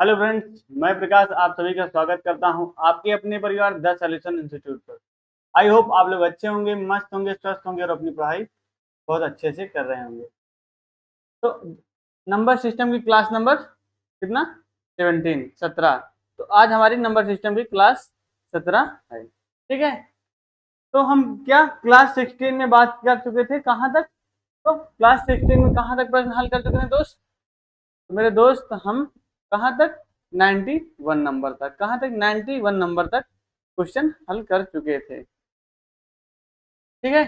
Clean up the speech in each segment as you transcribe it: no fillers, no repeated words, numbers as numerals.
Hello friends, मैं प्रकाश आप सभी का स्वागत करता हूं आपके अपने परिवार द सॉल्यूशन इंस्टीट्यूट पर। आई होप आप लोग अच्छे होंगे, मस्त होंगे, स्वस्थ होंगे और अपनी पढ़ाई बहुत अच्छे से कर रहे होंगे। तो नंबर सिस्टम की क्लास नंबर कितना 17 तो आज हमारी नंबर सिस्टम की क्लास 17 है। ठीक है, तो हम क्या क्लास 16 में बात कर चुके थे, कहाँ तक? तो क्लास 16 में कहाँ तक प्रश्न हल कर चुके थे दोस्त? तो मेरे दोस्त हम कहाँ तक 91 नंबर तक, कहाँ तक 91 नंबर तक क्वेश्चन हल कर चुके थे। ठीक है,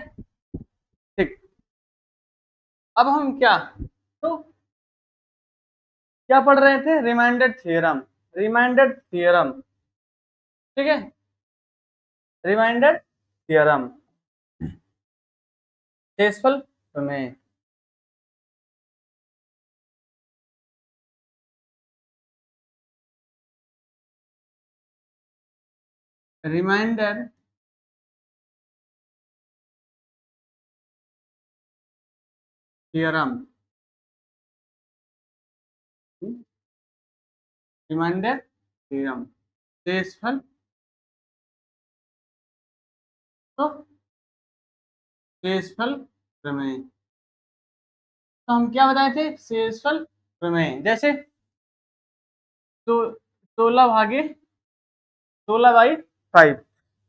ठीक। अब हम तो क्या पढ़ रहे थे? Remainder theorem. रिमाइंडर थ्योरम, ठीक है, रिमाइंडर थ्योरम, शेषफल प्रमेय। रिमाइंडर थ्योरम, रिमाइंडर थ्योरम, शेषफल तो शेषफल प्रमेय। तो हम क्या बताए थे? शेषफल प्रमेय जैसे तो 16/5।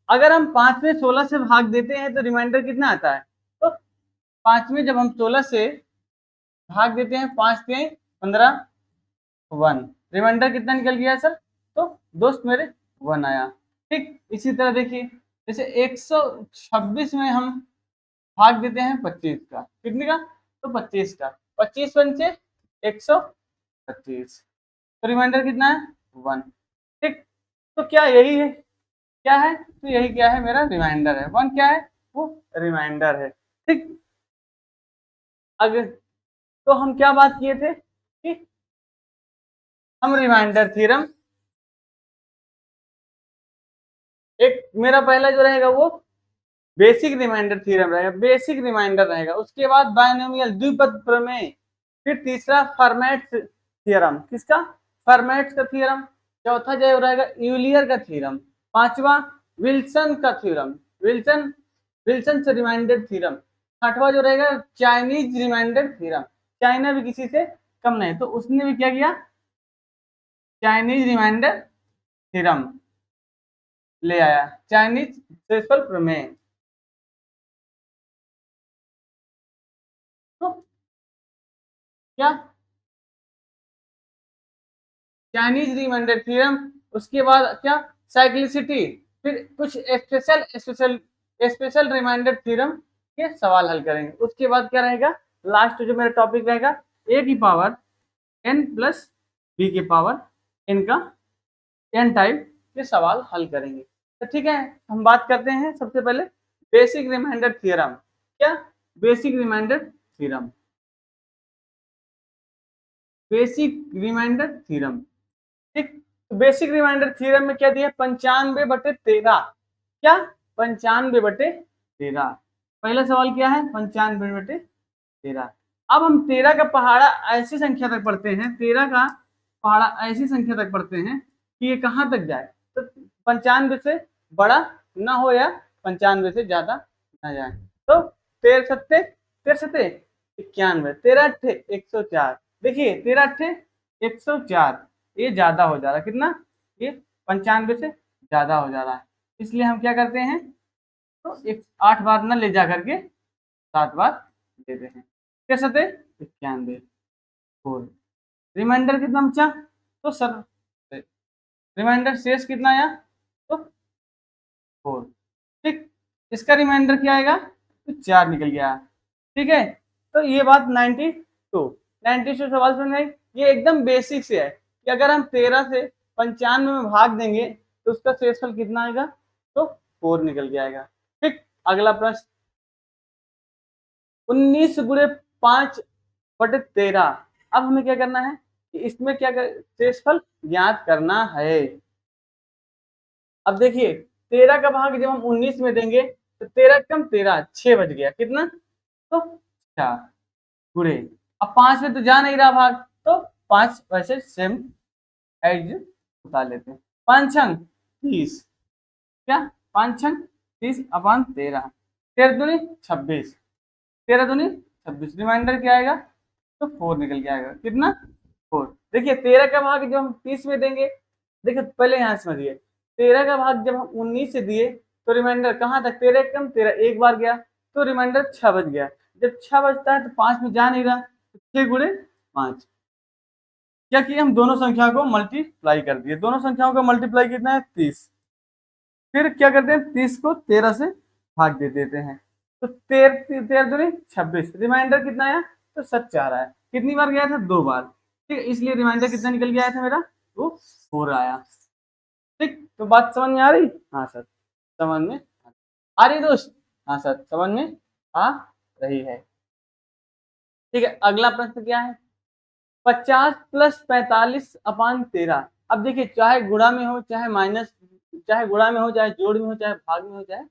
अगर हम 5 में 16 से भाग देते हैं तो रिमाइंडर कितना आता है? तो 5 में जब हम 16 से भाग देते हैं, 5 3 15 1, रिमाइंडर कितना निकल गया सर? तो दोस्त मेरे 1 आया। ठीक इसी तरह देखिए, जैसे 126 में हम भाग देते हैं 25 का, कितने का? तो 25 का, 25 पंचे 125, तो रिमाइंडर कितना है? 1। ठीक, तो क्या यही है? क्या है? तो यही क्या है? मेरा रिमाइंडर है। 1 क्या है? वो रिमाइंडर है। ठीक, अगर तो हम क्या बात किए थे कि हम रिमाइंडर थ्योरम, एक मेरा पहला जो रहेगा वो बेसिक रिमाइंडर थ्योरम रहेगा, बेसिक रिमाइंडर रहेगा। उसके बाद बायनोमियल द्विपद प्रमेय, फिर तीसरा फर्मेट थ्योरम। किसका? फर्मेट का थ्योरम। चौथा जो रहेगा यूलियर का थ्योरम। पांचवा विल्सन का थ्योरम, विल्सन विल्सन से रिमाइंडर थ्योरम। छठवा जो रहेगा चाइनीज रिमाइंडर थ्योरम। चाइना भी किसी से कम नहीं, तो उसने भी क्या किया? चाइनीज रिमाइंडर थ्योरम ले आया, चाइनीज शेषफल प्रमेय। तो क्या चाइनीज रिमाइंडर थ्योरम, उसके बाद क्या? साइक्लिसिटी, फिर कुछ special special special remainder theorem के सवाल हल करेंगे। उसके बाद क्या रहेगा? लास्ट जो मेरा टॉपिक रहेगा ए की पावर n प्लस बी के पावर n का n टाइप के सवाल हल करेंगे। तो ठीक है, हम बात करते हैं सबसे पहले बेसिक रिमाइंडर थ्योरम। क्या? Basic remainder theorem, basic remainder theorem. ठीक, तो बेसिक रिमाइंडर थ्योरम में क्या दिया? 95/13। क्या? 95/13। पहला सवाल क्या है? 95/13। अब हम 13 का पहाड़ा ऐसी संख्या तक पढ़ते हैं, 13 का पहाड़ा ऐसी संख्या तक पढ़ते हैं कि ये कहाँ तक जाए? तो 95 से बड़ा ना हो या 95 से ज्यादा ना जाए। तो 13 सत्ते 91, 13 अट्ठे 104। देखिए 13 अट्ठे 104, ये ज्यादा हो जा रहा है। कितना? ये 95 से ज्यादा हो जा रहा है। इसलिए हम क्या करते हैं? तो एक 8 बार न ले जा करके 7 बार देते हैं। कैसे थे? 91 4। रिमाइंडर कितना बचा? तो सर रिमाइंडर शेष कितना आया? तो 4। ठीक, इसका रिमाइंडर क्या आएगा? तो 4 निकल गया। ठीक है, तो ये बात 92 सवाल सुन गई। ये एकदम बेसिक से है कि अगर हम 13 से 95 में भाग देंगे तो उसका शेषफल कितना आएगा? तो 4 निकल के आएगा। ठीक, अगला प्रश्न 19 × 5/13। अब हमें क्या करना है कि इसमें क्या शेषफल ज्ञात करना है। अब देखिए 13 का भाग जब हम 19 में देंगे तो 13 कम 13 6 बच गया। कितना? तो 4 गुणे। अब 5 में तो जा नहीं रहा भाग, तो 5 वैसे सेम एज उतार लेते हैं। 5 छंग 30, क्या 5 छंग 30 अपॉन 13, 13 दूनी 26, 13 दूनी 26, रिमाइंडर क्या आएगा, तो 4 निकल के आएगा, कितना 4। देखिए 13 का भाग जब हम 30 में देंगे, देखिए पहले यहाँ समझिए, 13 का भाग जब हम 19 से दिए तो रिमाइंडर कहाँ तक, 13 कम 13 एक बार गया तो रिमाइंडर 6 बच गया। जब 6 बचता है तो 5 में जा नहीं रहा, तो 6 गुणे 5, क्या किया हम दोनों संख्याओं को मल्टीप्लाई कर दिए, दोनों संख्याओं का मल्टीप्लाई कितना है 30। फिर क्या करते हैं 30 को 13 से भाग दे देते हैं, तो 13 दूनी 26, रिमाइंडर कितना आया, तो 7 आ रहा है, कितनी बार गया था 2 बार, ठीक है, इसलिए रिमाइंडर कितना निकल के आया था मेरा, वो 4 आया। ठीक, तो बात समझ में आ रही, हाँ सर समझ में आ रही दोस्त, हाँ सर समझ में आ रही है। ठीक है, अगला प्रश्न क्या है, 50 प्लस 45 अपान 13। अब देखिए चाहे गुणा में हो चाहे माइनस, चाहे गुणा में हो चाहे जोड़ में हो चाहे भाग में हो चाहे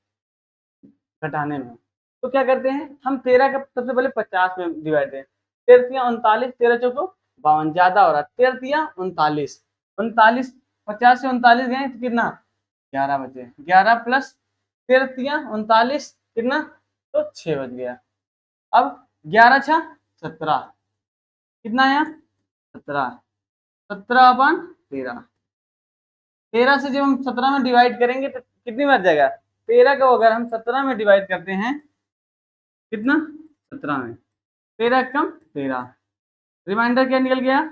घटाने में हो, तो क्या करते हैं हम 13 का सबसे पहले 50 में डिवाइड दें, 13 39, 13 चौको 52, ज्यादा हो रहा है, 13 39, 39 50 से 39 गए तो कितना 11 बचे, 11 प्लस 13 39 कितना, तो 6 बच गया। अब 11 छः 17, कितना आया 17, 17 अपन 13, 13 से जब हम 17 में डिवाइड करेंगे तो कितनी बार जाएगा, 13 को अगर हम 17 में डिवाइड करते हैं, कितना 17 में, 13 कम 13, रिमाइंडर क्या निकल गया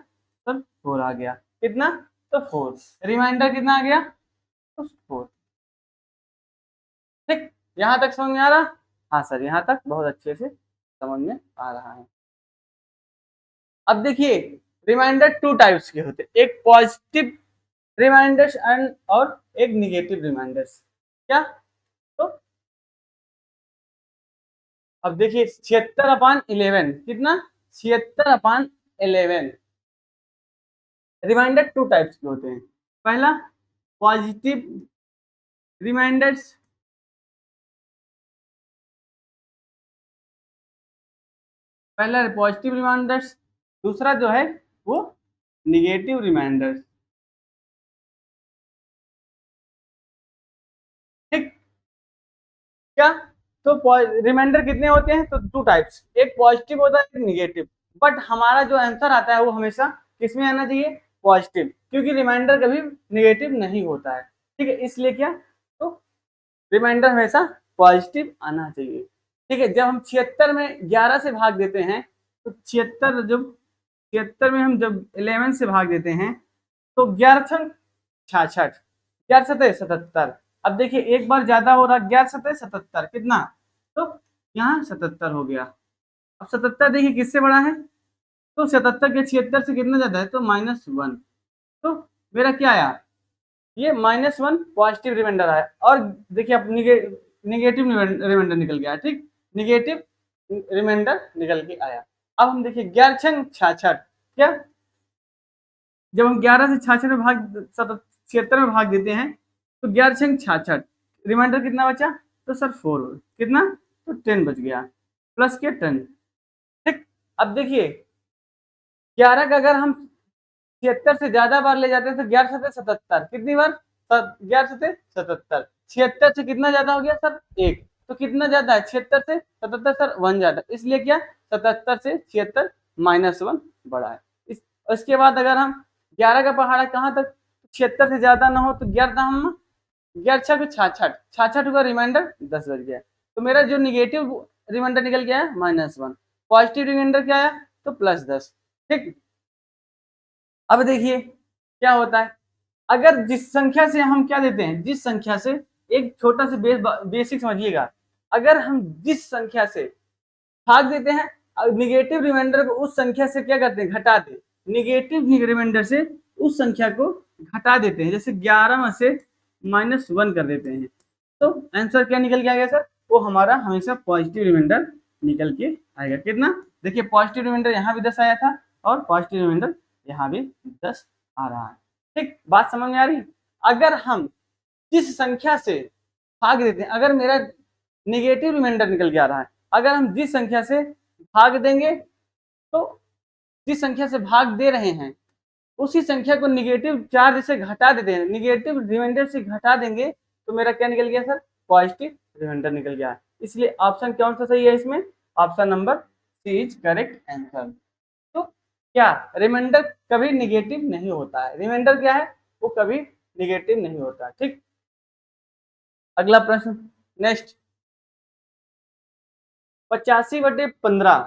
सर 4 आ गया, कितना तो 4, रिमाइंडर कितना आ गया तो 4। ठीक, यहाँ तक समझ में आ रहा, हाँ सर यहाँ तक बहुत अच्छे से समझ में आ रहा है। अब देखिए रिमाइंडर 2 टाइप्स के होते हैं, एक पॉजिटिव रिमाइंडर्स एंड और एक निगेटिव रिमाइंडर्स, क्या, तो अब देखिए 76/11 कितना 76/11, रिमाइंडर 2 टाइप्स के होते हैं, पहला पॉजिटिव रिमाइंडर्स, पहला पॉजिटिव रिमाइंडर्स, दूसरा जो है वो निगेटिव रिमाइंडर्स। ठीक, क्या, तो रिमाइंडर कितने होते हैं, तो 2 टाइप्स, एक पॉजिटिव होता है एक निगेटिव, बट हमारा जो आंसर आता है वो हमेशा किसमें आना चाहिए, पॉजिटिव, क्योंकि रिमाइंडर कभी निगेटिव नहीं होता है। ठीक है, इसलिए क्या, तो रिमाइंडर हमेशा पॉजिटिव आना चाहिए। ठीक है, जब हम 76 में 11 से भाग देते हैं, तो 76 में हम जब 11 से भाग देते हैं तो 11 छंग 66, 11 सतह 77। अब देखिए एक बार ज्यादा हो रहा, 11 सतह 77 कितना, तो यहाँ 77 हो गया। अब 77 देखिए किससे बड़ा है, तो 77 के 76 से कितना ज्यादा है, तो -1, तो मेरा क्या आया, ये -1 पॉजिटिव रिमाइंडर आया, और देखिए अब निगेटिव रिमाइंडर निकल गया, ठीक, निगेटिव रिमाइंडर निकल के आया। अब हम देखिए 11 छंग 66, क्या, जब हम 11 से 66 में भाग 76 में भाग देते हैं तो 11 छंग 66, रिमाइंडर कितना बचा, तो सर 4, कितना, तो 10 बच गया, प्लस के 10। ठीक, अब देखिए 11 का अगर हम 76 से ज्यादा बार ले जाते हैं तो 11 सतह 77, कितनी बार, 11 सतह 77, 76 से कितना ज्यादा हो गया सर 1, तो कितना ज्यादा है 76 से 77 सर 1 ज्यादा, इसलिए क्या 77 से 76 -1 बड़ा है। इसके बाद अगर हम 11 का पहाड़ा कहाँ तक, 76 से ज्यादा ना हो तो 11 हम 11 छः 66, 66 का रिमाइंडर 10 बज गया, तो मेरा जो निगेटिव रिमाइंडर निकल गया है -1, पॉजिटिव रिमाइंडर क्या आया, तो +10। ठीक, अब देखिए क्या होता है, अगर जिस संख्या से हम क्या देते हैं, जिस संख्या से, एक छोटा सा बेसिक समझिएगा, अगर हम जिस संख्या से भाग देते हैं, निगेटिव रिमाइंडर को उस संख्या से क्या करते हैं, घटाते, निगेटिव रिमाइंडर से उस संख्या को घटा देते हैं, जैसे 11 में से -1 कर देते हैं, तो आंसर क्या निकल के आएगा सर, वो हमारा हमेशा पॉजिटिव रिमाइंडर निकल के आएगा, कितना, देखिए पॉजिटिव रिमाइंडर यहाँ भी 10 आया था और पॉजिटिव रिमाइंडर यहाँ भी 10 आ रहा है। ठीक, बात समझ में आ रही, अगर हम जिस संख्या से भाग देते हैं, अगर मेरा निगेटिव रिमाइंडर निकल के आ रहा है, अगर हम जिस संख्या से भाग देंगे, तो जिस संख्या से भाग दे रहे हैं उसी संख्या को निगेटिव चार्ज से घटा देते हैं, निगेटिव रिमाइंडर से घटा देंगे तो मेरा क्या निकल गया सर, पॉजिटिव रिमाइंडर निकल गया। इसलिए ऑप्शन कौन सा सही है इसमें, option number C is correct answer. तो क्या रिमाइंडर कभी निगेटिव नहीं होता है, रिमाइंडर क्या है वो कभी निगेटिव नहीं होता। ठीक, अगला प्रश्न नेक्स्ट, 85/15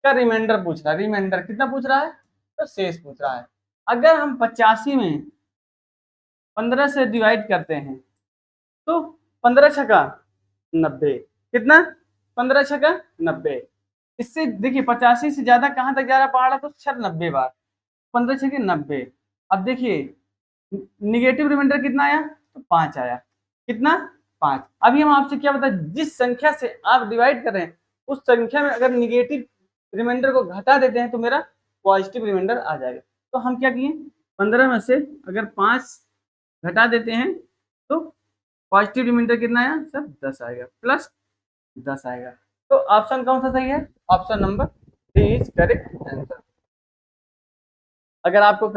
का रिमाइंडर पूछ रहा है, रिमाइंडर कितना पूछ रहा है, तो शेष पूछ रहा है। अगर हम 85 में 15 से डिवाइड करते हैं तो 15 छक्का 90, कितना, 15 छक्का 90। इससे देखिए 85 से ज्यादा कहां तक जा रहा पहाड़ा, तो सर 90 बार, 15 छक्के 90। अब देखिए निगेटिव रिमाइंडर कितना आया, तो 5 आया, कितना, 5। अभी हम आपसे क्या बताए, जिस संख्या से आप डिवाइड कर रहे हैं उस संख्या में अगर निगेटिव रिमाइंडर को घटा देते हैं तो मेरा पॉजिटिव रिमाइंडर आ जाएगा। तो हम क्या किए, 15 में से अगर 5 घटा देते हैं तो पॉजिटिव रिमाइंडर कितना आया सर, 10 आएगा, प्लस 10 आएगा। तो ऑप्शन कौन सा सही है, option number D is correct answer. अगर आपको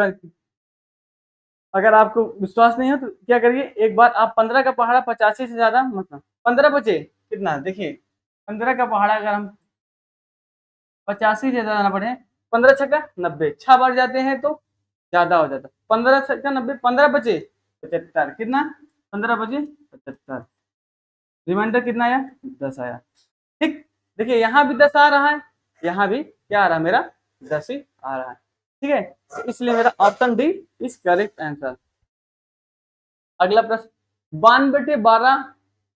अगर आपको विश्वास नहीं हो तो क्या करिए, एक बार आप 15 का पहाड़ा 85 से ज्यादा मतलब 15 बचे कितना, देखिए 15 का पहाड़ा अगर हम 85 से ज्यादा जाना पड़े, 15 छक्का 90, 6 बार जाते हैं तो ज्यादा हो जाता, 15 छक्का 90, 15 बचे 75, कितना, 15 बचे 75, रिमाइंडर कितना आया, 10 आया। ठीक, देखिए यहाँ भी 10 आ रहा है, यहाँ भी क्या आ रहा है मेरा, 10 ही आ रहा है। ठीक है, इसलिए मेरा option D is correct answer. अगला प्रश्न, 92/12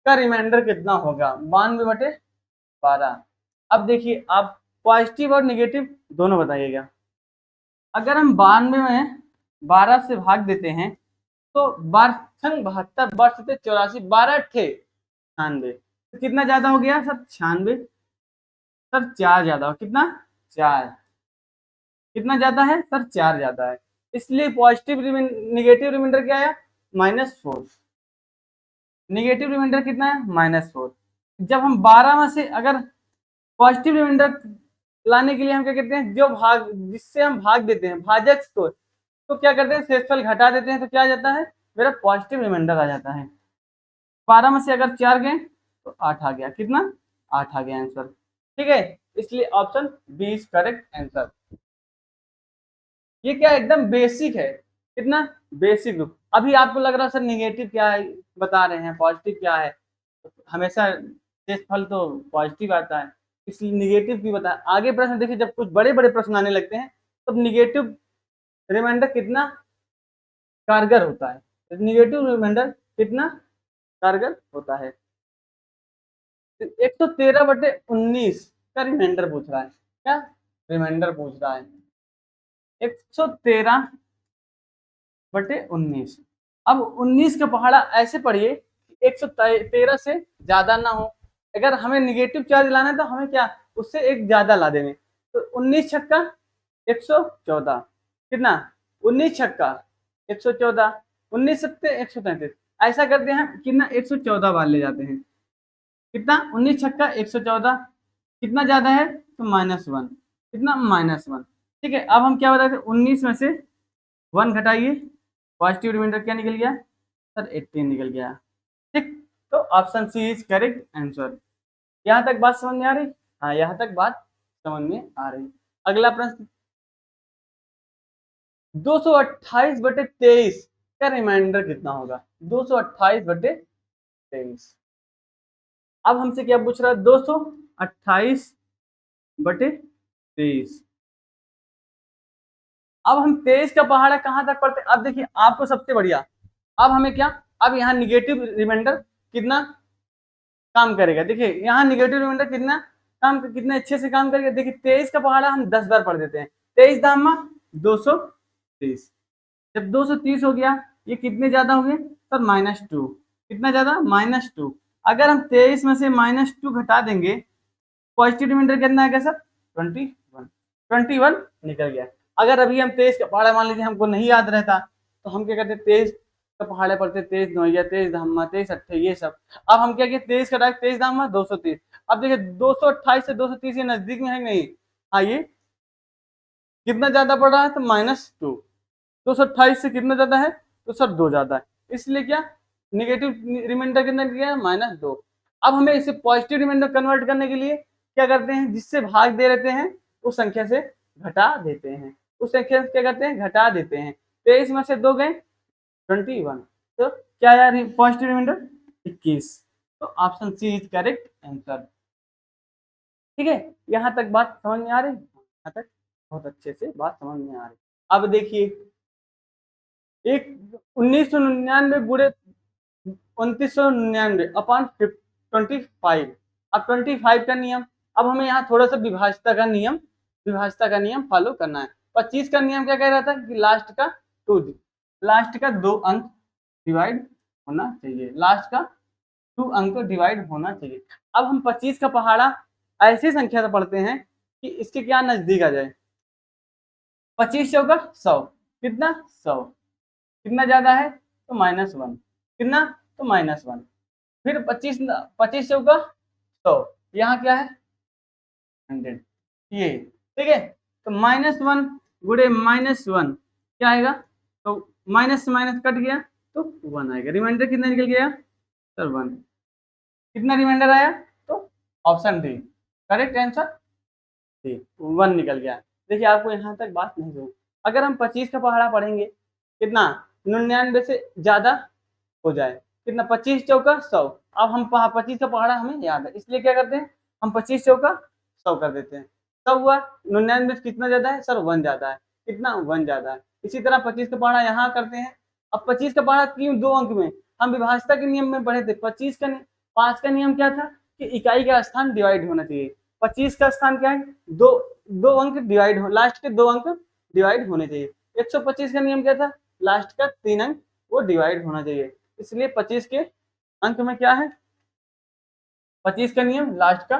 का रिमाइंडर कितना होगा, 92/12। अब देखिए आप पॉजिटिव और निगेटिव दोनों बताइएगा। अगर हम 92 में 12 से भाग देते हैं तो 72 वर्ष 84, 12 अट्ठे 96, तो कितना ज्यादा हो गया सर, 96, सर 4 ज्यादा हो, कितना, 4, कितना ज्यादा है सर, 4 ज्यादा है। इसलिए पॉजिटिव निगेटिव रिमाइंडर क्या आया, -4, निगेटिव रिमाइंडर कितना है, -4। जब हम 12 में से अगर पॉजिटिव रिमाइंडर लाने के लिए हम क्या करते हैं, जो भाग जिससे हम भाग देते हैं भाजक को, तो क्या करते हैं शेषफल घटा देते हैं, तो क्या आ जाता है मेरा पॉजिटिव रिमाइंडर आ जाता है। 12 में से अगर 4 गए तो 8 आ गया, कितना, 8 आ गया आंसर। ठीक है, इसलिए option B is correct answer. ये क्या एकदम बेसिक है, कितना बेसिक रूप। अभी आपको लग रहा है सर निगेटिव क्या है बता रहे हैं, पॉजिटिव क्या है, हमेशा शेषफल तो पॉजिटिव आता है, इसलिए निगेटिव भी बता। आगे प्रश्न देखिए, जब कुछ बड़े बड़े प्रश्न आने लगते हैं तब निगेटिव रिमाइंडर कितना कारगर होता है, निगेटिव रिमाइंडर कितना कारगर होता है। 113/19 का रिमाइंडर पूछ रहा है, क्या रिमाइंडर पूछ रहा है, 113/19। अब 19 का पहाड़ा ऐसे पढ़िए 113 से ज्यादा ना हो, अगर हमें निगेटिव चार्ज लाना है तो हमें क्या उससे एक ज्यादा ला देंगे, तो 19 छक्का 114, कितना, 19 छक्का 114, 19 सत्ते 133, ऐसा करते हैं कितना 114 बार ले जाते हैं, कितना, 19 छक्का 114, कितना ज्यादा है तो -1, कितना, -1। ठीक है, अब हम क्या बताए थे, 19 में से 1 घटाइए, पॉजिटिव रिमाइंडर क्या निकल गया सर, 18 निकल गया। ठीक, तो option C is correct answer. यहाँ तक बात समझ में आ रही, हाँ यहाँ तक बात समझ में आ रही। अगला प्रश्न, 228/23 का रिमाइंडर कितना होगा, 228/23। अब हमसे क्या पूछ रहा है, 228/23। अब हम 23 का पहाड़ा कहां तक पढ़ते, अब देखिए आपको सबसे बढ़िया, अब हमें क्या, अब यहाँ निगेटिव रिमाइंडर कितना काम करेगा, देखिए यहाँ निगेटिव रिमाइंडर कितना काम, कितने अच्छे से काम करेगा। देखिए 23 का पहाड़ा हम 10 बार पढ़ देते हैं, 23 धामा 230, जब 230 हो गया, ये कितने ज्यादा हो गए सर, -2, कितना ज्यादा, -2। अगर हम 23 में से -2 घटा देंगे, पॉजिटिव रिमाइंडर कितना आएगा सर, 21, 21 निकल गया। अगर अभी हम 23 का पहाड़ा मान लीजिए हमको नहीं याद रहता तो हम क्या करते, 23 का पहाड़े पढ़ते, 23 नौया 23 धामा 23 अट्ठे, ये सब। अब हम क्या किए, 23 का डायरेक्ट 23 धामा 230। अब देखिए 228 से 230 ये नजदीक में है नहीं, हाँ ये कितना ज्यादा पड़ रहा है, तो -2। तो सर 28 से कितना ज्यादा है, तो सर 2 ज्यादा है, इसलिए क्या नेगेटिव रिमाइंडर कितना दिया है, -2। अब हमें इसे पॉजिटिव रिमाइंडर कन्वर्ट करने के लिए क्या करते हैं, जिससे भाग दे रहते हैं उस संख्या से घटा देते हैं, उस संख्या से क्या करते हैं, घटा देते हैं। 23 में से 2 गए 21, तो क्या आया पॉजिटिव रिमाइंडर 21। तो option C is correct answer. ठीक है, यहाँ तक बात समझ में आ रही, यहाँ तक बहुत अच्छे से बात समझ में आ रही। अब देखिए, एक 1999 गुणे 2999 अपॉन 25। अब 25 का नियम, अब हमें यहाँ थोड़ा सा विभाजता का नियम फॉलो करना है। 25 का नियम क्या कह रहा था कि लास्ट का 2 अंक डिवाइड होना चाहिए, लास्ट का 2 अंक डिवाइड होना चाहिए। अब हम 25 का पहाड़ा ऐसी संख्या से पढ़ते हैं कि इसके क्या नजदीक आ जाए। 25 चौका 100, कितना 100, कितना ज्यादा है तो -1, कितना तो -1। फिर 25 चौका 100, यहाँ क्या है 100, ये ठीक है। तो -1 गुणे -1 क्या आएगा, तो माइनस से माइनस कट गया तो 1 आएगा। रिमाइंडर कितना निकल गया सर 1। कितना रिमाइंडर आया, तो option D correct answer, D 1 निकल गया। देखिए आपको यहाँ तक बात नहीं समझ, अगर हम 25 का पहाड़ा पढ़ेंगे कितना 99 से ज्यादा हो जाए, कितना 25 चौका 100। अब हम 25 का पहाड़ा हमें याद है, इसलिए क्या करते हैं हम 25 चौका 100 कर देते हैं। 100 हुआ 99 कितना ज्यादा है सर 1 ज्यादा है, कितना 1 ज्यादा है। इसी तरह 25 का पहाड़ा यहाँ करते हैं। अब 25 का पहाड़ा क्यों 2 अंक में, हम विभाजता के नियम में पढ़े थे। 5 का नियम क्या था कि इकाई का स्थान डिवाइड होना चाहिए। 25 का स्थान क्या है, दो अंक डिवाइड हो, लास्ट के 2 अंक डिवाइड होने चाहिए। 125 का नियम क्या था, लास्ट का 3 अंक वो डिवाइड होना चाहिए, इसलिए 25 के अंक में क्या है, 25 का नियम लास्ट का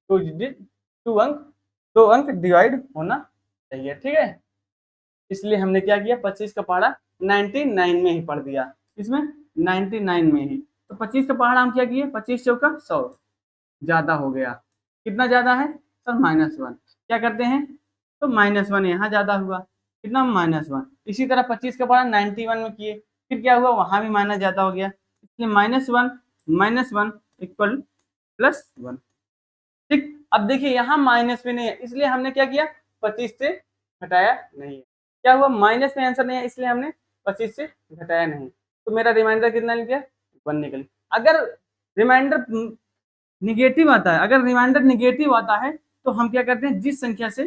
2 अंक डिवाइड होना चाहिए। ठीक है, इसलिए हमने क्या किया 25 का पहाड़ा 99 में ही पढ़ दिया, इसमें 99 में ही। तो 25 का पहाड़ा हम क्या किए, 25 चौका 100 ज्यादा हो गया, कितना ज्यादा है सर -1, क्या करते हैं तो -1 यहाँ ज्यादा हुआ, कितना -1। इसी तरह 25 का पहाड़ा 91 में किए, फिर क्या हुआ वहां भी माइनस ज्यादा हो गया, इसलिए -1 इक्वल +1। ठीक, अब देखिए यहाँ माइनस में नहीं है, इसलिए हमने क्या किया 25 से घटाया नहीं है। क्या हुआ माइनस में आंसर नहीं है, इसलिए हमने 25 से घटाया नहीं, तो मेरा रिमाइंडर कितना निकला 1 निकल। अगर रिमाइंडर निगेटिव आता है, अगर रिमाइंडर निगेटिव आता है तो हम क्या करते हैं, जिस संख्या से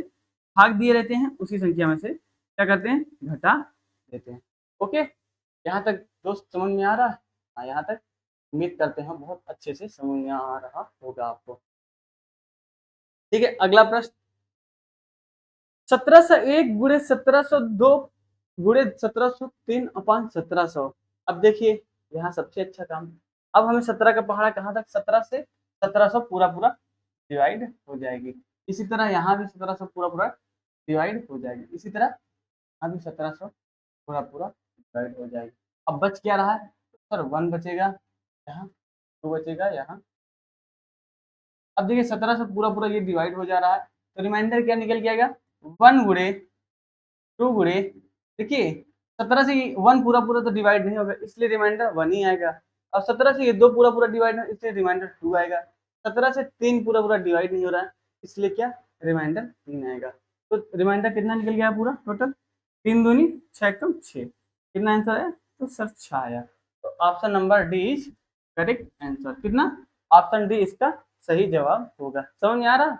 भाग दिए रहते हैं उसी संख्या में से क्या करते हैं, घटा देते हैं। ओके, यहाँ तक दोस्त समझ में आ रहा है, हाँ यहाँ तक उम्मीद करते हैं बहुत अच्छे से समझ में आ रहा होगा आपको। ठीक है, अगला प्रश्न 1701 गुणे 1702 गुणे 1703 अपॉन 1700। अब देखिए यहाँ सबसे अच्छा काम, अब हमें 17 का पहाड़ा कहाँ तक, 17 से 1700 पूरा पूरा डिवाइड हो जाएगी। इसी तरह यहाँ भी 1700 पूरा पूरा डिवाइड हो जाएगी, इसी तरह यहाँ भी 1700 पूरा पूरा डिवाइड हो जाएगी। अब बच क्या रहा है सर 1 बचेगा, यहाँ 2 बचेगा, यहाँ। अब देखिए 1700 पूरा पूरा ये डिवाइड हो जा रहा है, तो रिमाइंडर क्या निकल के आएगा 1 गुणे 2 गुणे, देखिए 17 से 1 पूरा पूरा तो डिवाइड नहीं होगा, इसलिए रिमाइंडर 1 ही आएगा। अब 17 से ये 2 पूरा पूरा डिवाइड है, इसलिए रिमाइंडर 2 आएगा। 17 से 3 पूरा पूरा डिवाइड नहीं हो रहा है, इसलिए क्या रिमाइंडर 3 आएगा। तो रिमाइंडर कितना निकल गया पूरा टोटल, 3 दूनी 6 कम 6, कितना आंसर है तो सर 6 आया। तो option number D is correct answer, कितना ऑप्शन डी इसका सही जवाब होगा। समझ में आ रहा,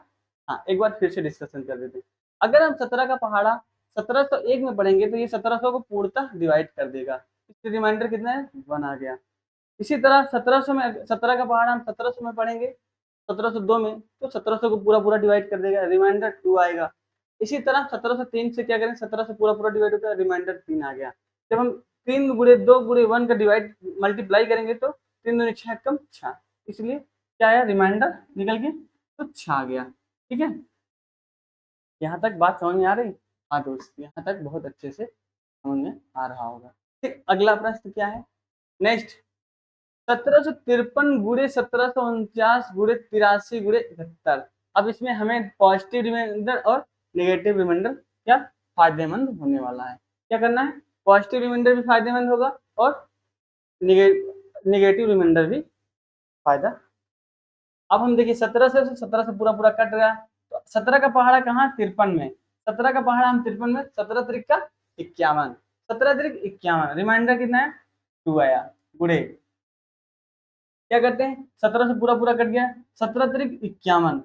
हाँ एक बार फिर से डिस्कशन कर देते हैं। अगर हम 17 का पहाड़ा 1701 में पढ़ेंगे तो ये 1700 को पूर्णतः डिवाइड कर देगा, इसलिए रिमाइंडर कितना है 1 आ गया। इसी तरह 1700 में 17 का पहाड़ा हम 1700 में पढ़ेंगे 1702 में, तो 1700 को पूरा पूरा डिवाइड कर देगा, रिमाइंडर 2 आएगा। इसी तरह 1703 से क्या करें, 1700 पूरा पूरा डिवाइड होता है, रिमाइंडर 3 आ गया। जब हम 3 गुणे 2 गुणे 1 का डिवाइड मल्टीप्लाई करेंगे तो 3 दूनी 6 कम 6, इसलिए क्या आया रिमाइंडर निकल के तो 6 आ गया। ठीक है, यहाँ तक बात समझ में आ रही, हाँ दोस्त यहाँ तक बहुत अच्छे से समझ में आ रहा होगा। ठीक, अगला प्रश्न क्या है नेक्स्ट, 1753 गुणे 1749 गुणे 83 गुणे 71। अब इसमें हमें पॉजिटिव रिमाइंडर और नेगेटिव रिमाइंडर क्या फायदेमंद होने वाला है। क्या करना है, पॉजिटिव रिमाइंडर भी फायदेमंद होगा और निगेटिव रिमाइंडर भी फायदा। अब हम देखिए 17 से पूरा पूरा कट गया, तो 17 का पहाड़ा कहाँ, 53 में। 17 का पहाड़ा हम 53 में, 17 त्रिक का 51, 17 त्रिक 51, रिमाइंडर कितना है 2 आया। गुड़े क्या करते हैं, 17 से पूरा पूरा कट गया, 17 त्रिक 51,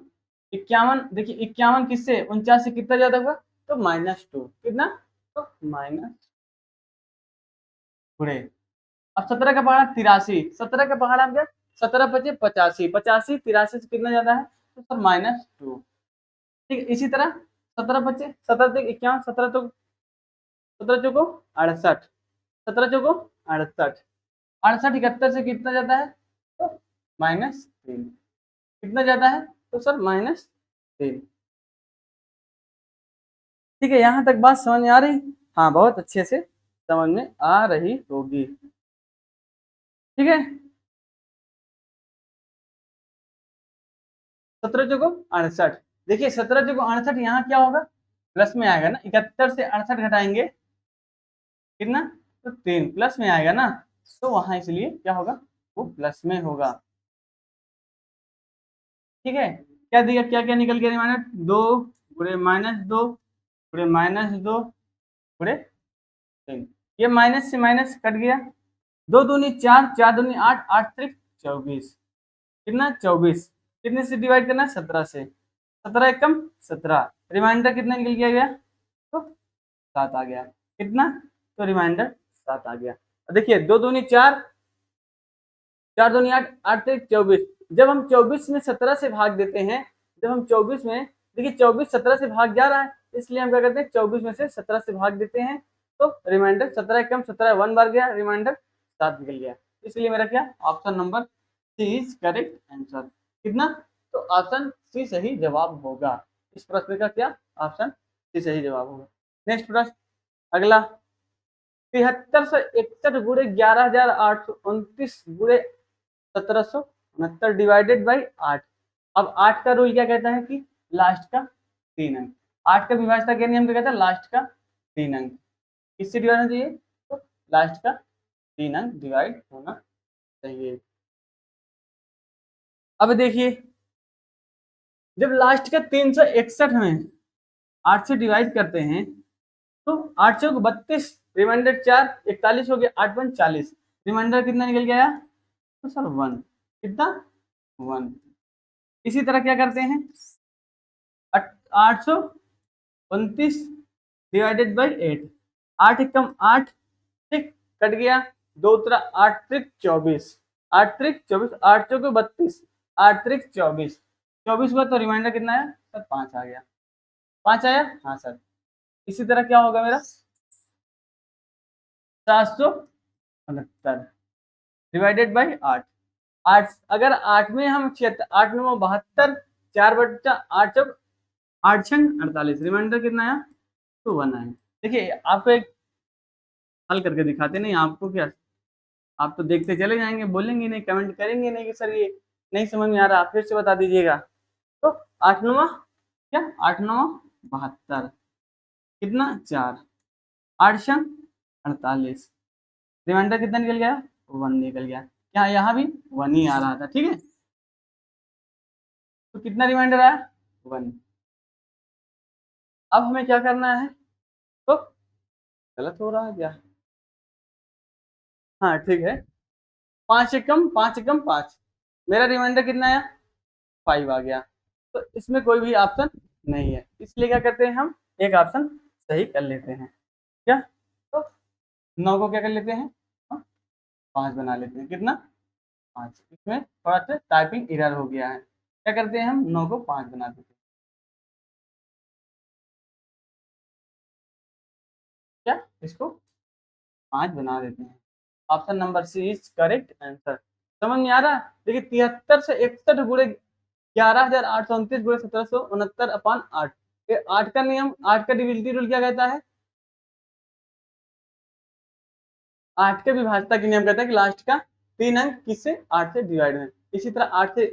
51 देखिए 51 किससे 49 से कितना ज्यादा हुआ, तो -2, कितना, तो माइनस गुड़े। अब 17 का पहाड़ा 83, 17 का पहाड़ा क्या, 17 पचे 85, 85 83 से कितना ज्यादा है, तो सर -2। ठीक है, इसी तरह 17 बचे 17 तक 51, 17 तो 17 चौको 68, 17 चौको 68, 68 71 से कितना जाता है, तो -3, कितना जाता है, तो सर -3। ठीक है, यहाँ तक बात समझ में आ रही, हाँ बहुत अच्छे से समझ में आ रही होगी। ठीक है, 17 चौको 68, देखिए 17 चौको 68, यहाँ क्या होगा, प्लस में आएगा ना, 71 से 68 घटाएंगे कितना, तो 3, प्लस में आएगा ना, तो वहां इसलिए क्या होगा, वो प्लस में होगा। ठीक है, क्या दिया, क्या क्या निकल गया रिमाइंडर, 2 गुणे -2 गुणे -2 गुणे 3, ये माइनस से माइनस कट गया, 2 दूनी 4, 4 दूनी 8, 8 त्रिक 24, कितना 24, कितने से डिवाइड करना, 17 से, 17 एकम 17, रिमाइंडर कितना निकल गया, तो 7 आ गया, कितना, तो रिमाइंडर 7 आ गया। देखिए 2 दूनी 4, 4 दूनी 8, 8 त्रिक 24, जब हम 24 में 17 से भाग देते हैं, जब हम 24 में, देखिए 24 17 से भाग जा रहा है, इसलिए हम क्या करते हैं 24 में से 17 से भाग देते हैं, तो रिमाइंडर 17 कम 17 1 बार गया, रिमाइंडर 7 निकल गया। इसलिए मेरा क्या, option number C is correct answer, कितना, तो ऑप्शन सी सही जवाब होगा। इस प्रश्न का क्या, ऑप्शन सी सही जवाब होगा। नेक्स्ट प्रश्न अगला, 7361 गुणे 11829 गुणे 1769 डिवाइडेड बाई 8। अब 8 का रूल क्या कहता है कि लास्ट का 3 अंक, 8 का विभाज्यता क्या नियम क्या कहता है, लास्ट का 3 अंक किससे डिवाइड होना चाहिए, तो लास्ट का 3 अंक डिवाइड होना चाहिए। अब देखिए जब लास्ट का 361 में 8 से डिवाइड करते हैं, तो 8 चौक 32, रिमाइंडर 4, 41 हो गया, 8 1 40, रिमाइंडर कितना निकल गया, तो सर 1, कितना 1। इसी तरह क्या करते हैं, 829 डिवाइडेड बाई 8, 8 एकम 8, ठीक कट गया, 2 उतरा 8 त्रिक 24, 8 त्रिक 24, 8 चौके 32, 8 त्रिक 24, 24 हुआ, तो रिमाइंडर कितना आया, सर 5 आ गया, 5 आया, हाँ सर। इसी तरह क्या होगा मेरा 769 डिवाइडेड बाई 8, 8 अगर 8 में हम 8 9 72, 4 बट्टा 8 चौक 8 छंग 48, रिमाइंडर कितना आया, तो 1 आया। देखिए आपको एक हल करके दिखाते नहीं, आपको क्या, आप तो देखते चले जाएंगे, बोलेंगे नहीं, कमेंट करेंगे नहीं कि सर ये नहीं समझ में आ रहा, आप फिर से बता दीजिएगा। तो 8 9 क्या, 8 9 72, कितना 4, 8 छंग 48, रिमाइंडर कितना निकल गया, 1 निकल गया, क्या यहाँ भी 1 ही आ रहा था। ठीक है, तो कितना रिमाइंडर आया, 1। अब हमें क्या करना है, तो गलत हो रहा है क्या, हाँ ठीक है, 5 एकम 5 एकम 5, मेरा रिमाइंडर कितना आया, 5 आ गया, तो इसमें कोई भी ऑप्शन नहीं है, इसलिए क्या करते हैं हम, एक ऑप्शन सही कर लेते हैं, क्या, तो 9 को क्या कर लेते हैं, 5 बना लेते हैं, कितना 5, इसमें थोड़ा सा टाइपिंग एरर हो गया है, क्या करते हैं हम 9 को 5 बना देते हैं, क्या इसको 5 बना देते हैं, option number C is correct answer. समझ में आ रहा है, देखिए 7361 गुणे 11829 गुणे 1769 अपॉन 8, 8 का नियम, 8 का डिविजिबिलिटी रूल क्या कहता है, 8 के विभाज्यता के नियम कहता है कि लास्ट का 3 अंक किससे, 8 से डिवाइड है। इसी तरह 8 से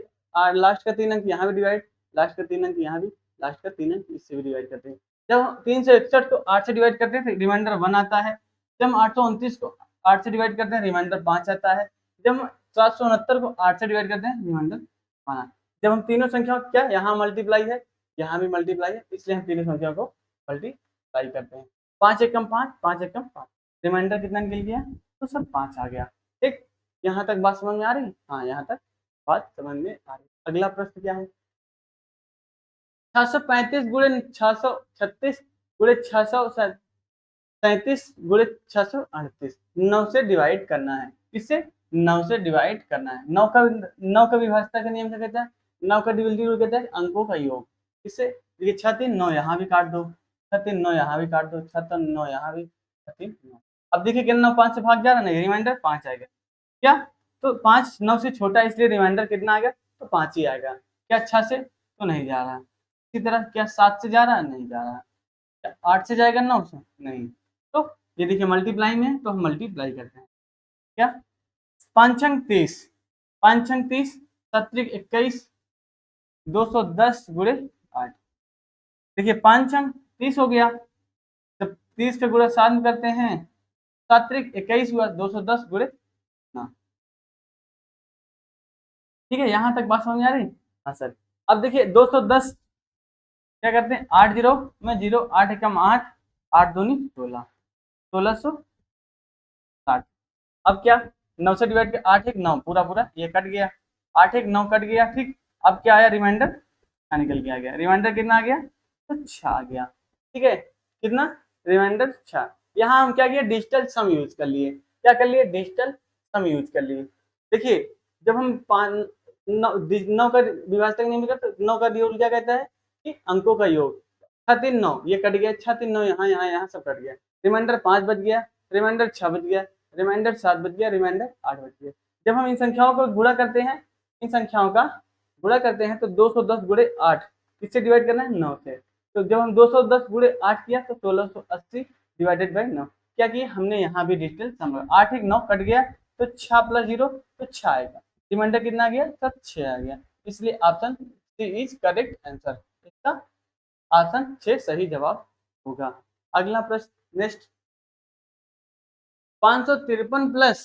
लास्ट का 3 अंक यहाँ भी डिवाइड, लास्ट का 3 अंक यहाँ भी, लास्ट का 3 अंक इससे भी डिवाइड करते हैं। जब 361 को 8 से डिवाइड करते हैं तो रिमाइंडर 1 आता है। जब हम 829 को 8 से डिवाइड करते हैं रिमाइंडर 5 आता है। जब हम 769 को 8 से डिवाइड करते हैं रिमाइंडर 1। जब हम तीनों संख्याओं क्या यहाँ मल्टीप्लाई है, यहाँ भी मल्टीप्लाई है, इसलिए हम तीनों संख्याओं को मल्टीप्लाई करते हैं। 5 एकम 5, 5 एकम 5, रिमाइंडर कितना निकल गया? तो सर 5 आ गया। ठीक, यहाँ तक बात समझ में आ रही? हाँ, यहाँ तक बात समझ में आ रही। अगला प्रश्न क्या है? 635 गुणे 636 गुणे 637 गुणे 638 9 से डिवाइड करना है। किससे? 9 से डिवाइड करना है। 9 का विभाज्यता का नियम क्या कहता है? 9 का डिविजिबिलिटी रूल कहता है अंकों का योग। किससे? देखिए 6 3 9 यहाँ भी काट दो, 6 3 9 यहाँ भी काट दो, 6 3 9 यहाँ भी, 6 3 9। अब देखिए कितना 5 से भाग जा रहा है, नहीं रिमाइंडर 5 आएगा। क्या? तो 5 9 से छोटा, इसलिए रिमाइंडर कितना आएगा? तो 5 ही आएगा। क्या 6 से? तो नहीं जा रहा। इसी तरह क्या 7 से जा रहा है? नहीं जा रहा। क्या 8 से जाएगा 9 से? नहीं। तो ये देखिए मल्टीप्लाई में है तो हम मल्टीप्लाई करते हैं। क्या? 5 अंक 30, 5 अंक 30, 7 21, 210 गुणे 8। देखिए 5 अंक 30 हो गया, जब 30 का गुणा 7 में करते हैं 7 21 हुआ, 210 गुणे 9। ठीक है, यहाँ तक बात समझ में आ रही? हाँ सर। अब देखिए 210 क्या करते हैं, 8 जीरो में 0, 8 एकम 8, 8 दूनी 16, 1660। अब क्या 9 से डिवाइड कर 8 1 9 पूरा पूरा ये कट गया, 8 1 9 कट गया। ठीक, अब क्या आया? रिमाइंडर निकल के आ गया। रिमाइंडर कितना आ गया? तो 6 आ गया। ठीक है, कितना? रिमाइंडर 6। यहाँ हम क्या किया? डिजिटल सम यूज कर लिए। क्या कर लिए? डिजिटल सम यूज कर लिए। देखिए जब हम 9 का विभाजक नहीं मिला तो 9 का योग क्या कहता है कि अंकों का योग। 6 3 9 ये कट गया, 6 3 9 यहाँ यहाँ यहाँ सब कट गया। रिमाइंडर 5 बच गया, रिमाइंडर 6 बच गया, रिमाइंडर 7 बच गया, रिमाइंडर 8 बच गया। जब हम इन संख्याओं को गुणा करते हैं, इन संख्याओं का गुणा करते हैं तो 210 गुणे 8 किससे डिवाइड करना है? 9 से। तो जब हम 210 गुणे 8 किया तो 1680 डिवाइडेड बाई 9। क्या किया हमने? यहाँ भी डिजिटल सम। 8 1 9 कट गया तो 6 प्लस 0 तो 6 आएगा। रिमाइंडर कितना आ गया? सर 6 आ गया। इसलिए option C is correct answer. इसका ऑप्शन 6 सही जवाब होगा। अगला प्रश्न नेक्स्ट, 553 प्लस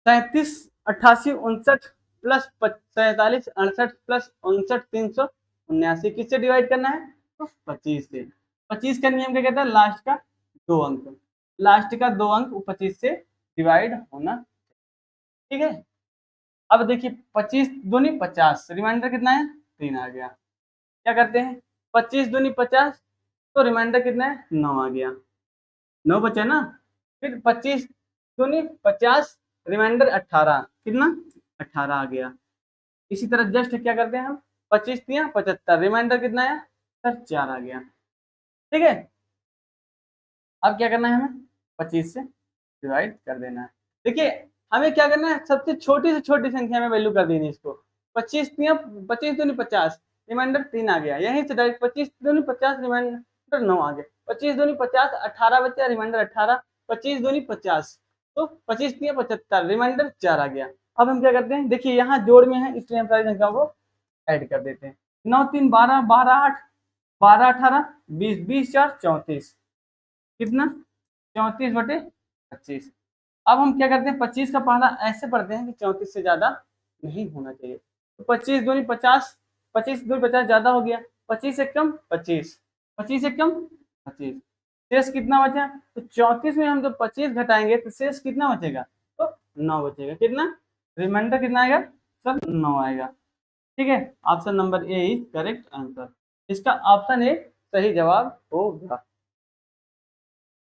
37 88 59 प्लस 47 68 प्लस 59 379 किससे डिवाइड करना है? तो 25 से। 25 का नियम क्या कहता है? लास्ट का 2 अंक, लास्ट का 2 अंक 25 से डिवाइड होना। ठीक है, अब देखिए 25 दूनी 50, रिमाइंडर कितना है? 3 आ गया। क्या करते हैं? 25 दूनी 50, तो रिमाइंडर कितना है? 9 आ गया। 9 बचे ना। फिर 25 दूनी 50, रिमाइंडर 18, कितना? 18 आ गया। इसी तरह जस्ट क्या करते हैं हम? 25 दिया 75, रिमाइंडर कितना आया? सर 4 आ गया। ठीक है, अब क्या करना है हमें? 25 से डिवाइड कर देना है। देखिए हमें क्या करना है? सबसे छोटी से छोटी संख्या में वैल्यू कर देनी है इसको। 25 दिया 25 दूनी 50, रिमाइंडर 3 आ गया। यहीं से डायरेक्ट 25 दूनी 50, रिमाइंडर 9 आ गया। 25 दूनी 50, 18 बचा, रिमाइंडर 18, 25 दूनी 50, तो 25 दिया 75, रिमाइंडर 4 आ गया। अब हम क्या करते हैं? देखिए यहाँ जोड़ में है इसलिए हम सारी संख्याओं को ऐड कर देते हैं। 9 3 12, 12 8, 12 18 20, 20 4 34, कितना? 34/25। अब हम क्या करते हैं? 25 का पहाड़ा ऐसे पढ़ते हैं कि 34 से ज्यादा नहीं होना चाहिए। तो 25 दूनी 50, 25 दूनी 50 ज्यादा हो गया। 25 एक कम 25, 25 एक कम 25, शेष कितना बचा? तो 34 में हम जब 25 घटाएंगे तो शेष कितना बचेगा? तो 9 बचेगा। कितना? रिमाइंडर कितना आएगा? सर 9 आएगा। ठीक है, option number A is correct answer. इसका ऑप्शन ए सही जवाब होगा।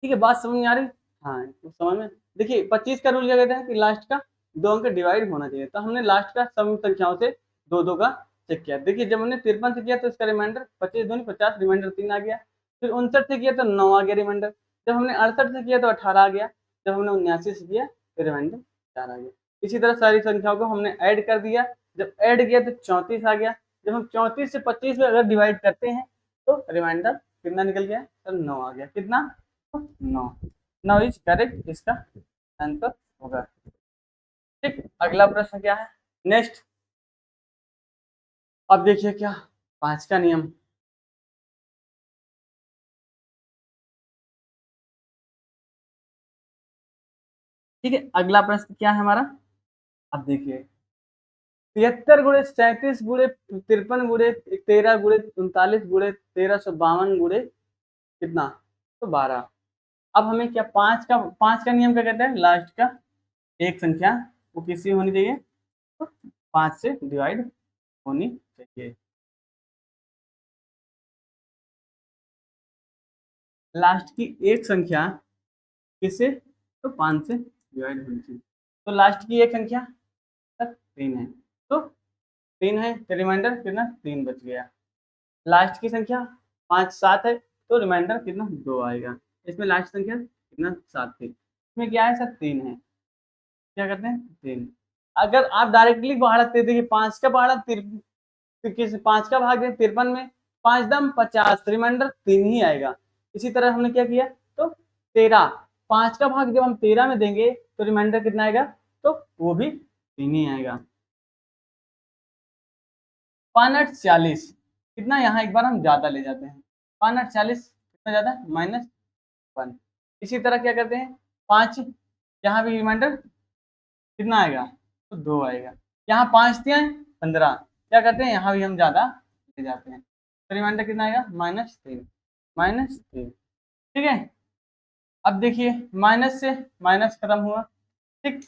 ठीक है, बात समझ में आ रही? हाँ, तो समझ में। देखिए 25 का रूल क्या कहता है कि लास्ट का 2 अंक डिवाइड होना चाहिए। तो हमने लास्ट का सम संख्याओं से 2 2 का चेक किया। देखिए जब हमने 53 से किया तो इसका रिमाइंडर 25 दूनी 50, रिमाइंडर 3 आ गया। फिर 59 से किया तो 9 आ गया रिमाइंडर। जब हमने 68 से किया तो 18 आ गया। जब हमने 79 से किया तो रिमाइंडर 4 आ गया। इसी तरह सारी संख्याओं को हमने ऐड कर दिया। जब ऐड किया तो 34 आ गया। जब हम 34 से 25 में अगर डिवाइड करते हैं तो रिमाइंडर कितना निकल गया? तो 9 आ गया। कितना? 9। 9 इज करेक्ट, इसका आंसर होगा। ठीक, अगला प्रश्न क्या है नेक्स्ट, अब देखिए क्या 5 का नियम। ठीक है, अगला प्रश्न क्या है हमारा। अब देखिए 73 गुणे 37 गुणे 53 गुणे 13 गुणे 39 गुणे 1352 गुणे कितना, तो 12। अब हमें क्या पांच का नियम क्या कहता है, लास्ट का एक संख्या वो किसी होनी चाहिए, तो 5 से डिवाइड होनी चाहिए। लास्ट की एक संख्या किससे, तो 5 से डिवाइड होनी चाहिए। तो लास्ट की एक संख्या तक 3 है, तो 3 है तो रिमाइंडर कितना 3 बच गया। लास्ट की संख्या 5 7 है, तो रिमाइंडर कितना 2 आएगा। इसमें लास्ट संख्या कितना 7 थी, इसमें क्या है सर 3 है, क्या करते हैं 3। अगर आप डायरेक्टली पहाड़ा दे देखिए 5 का पहाड़ा किस 5 का भाग दें 53 में, 5 दम 50, रिमाइंडर 3 ही आएगा। इसी तरह हमने क्या किया, तो 13 5 का भाग जब हम 13 में देंगे तो रिमाइंडर कितना आएगा, तो वो भी 3 ही आएगा। 5 8 40 कितना, यहाँ एक बार हम ज्यादा ले जाते हैं, 5 8 40 कितना ज्यादा -1। इसी तरह क्या करते हैं 5, यहाँ भी रिमाइंडर कितना आएगा, तो 2 आएगा। यहाँ 5 दिया है 15, क्या करते हैं यहाँ भी हम ज्यादा ले जाते हैं, तो रिमाइंडर कितना आएगा -3। ठीक है, अब देखिए माइनस से माइनस खत्म हुआ। ठीक,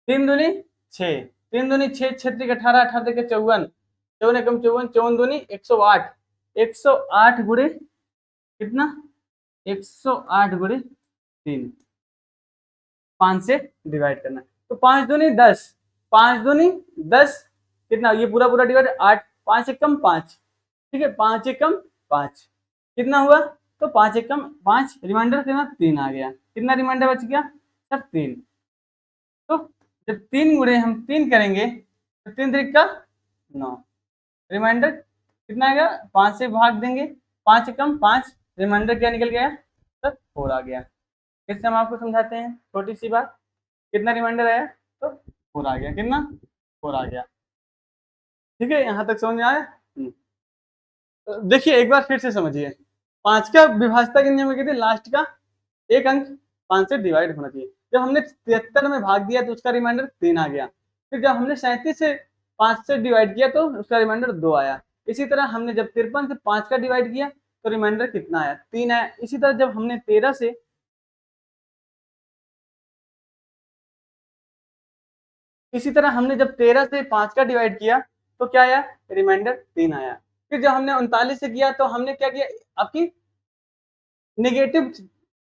3 दूनी 6, 3 दूनी 6, 6 3 18, 18 54, 54 एकम 54, 54 दूनी 108, 108 गुणे कितना 108 गुणे 3, 5 से डिवाइड करना, तो 5 दूनी 10, 5 दूनी 10 कितना, ये पूरा पूरा डिवाइड 8, 5 एकम 5, ठीक है 5 एकम 5 कितना हुआ, तो 5 एकम 5, रिमाइंडर कितना 3 आ गया। कितना रिमाइंडर बच गया सर 3। तो जब 3 गुणे हम 3 करेंगे तो 3 3 का 9, रिमाइंडर कितना आएगा, 5 से भाग देंगे, 5 एकम 5, रिमाइंडर क्या निकल गया सर 4 आ गया। फिर से हम आपको समझाते हैं छोटी सी बात, कितना रिमाइंडर आया, तो 4 आ गया, कितना 4 आ गया। ठीक है, यहाँ तक समझ में आया। देखिए एक बार फिर से समझिए, 5 का विभाजता के नियम में कहते हैं लास्ट का एक अंक 5 से डिवाइड होना चाहिए। जब हमने 73 में भाग दिया तो उसका रिमाइंडर 3 आ गया, फिर जब हमने 37 से 5 से डिवाइड किया तो उसका रिमाइंडर 2 आया। इसी तरह हमने जब 53 से 5 का डिवाइड किया तो रिमाइंडर कितना आया, 3 आया। इसी तरह जब हमने 13 से इसी तरह हमने जब 13 से 5 का डिवाइड किया तो क्या आया, रिमाइंडर 3 आया। फिर जब हमने 39 से किया तो हमने क्या किया, आपकी निगेटिव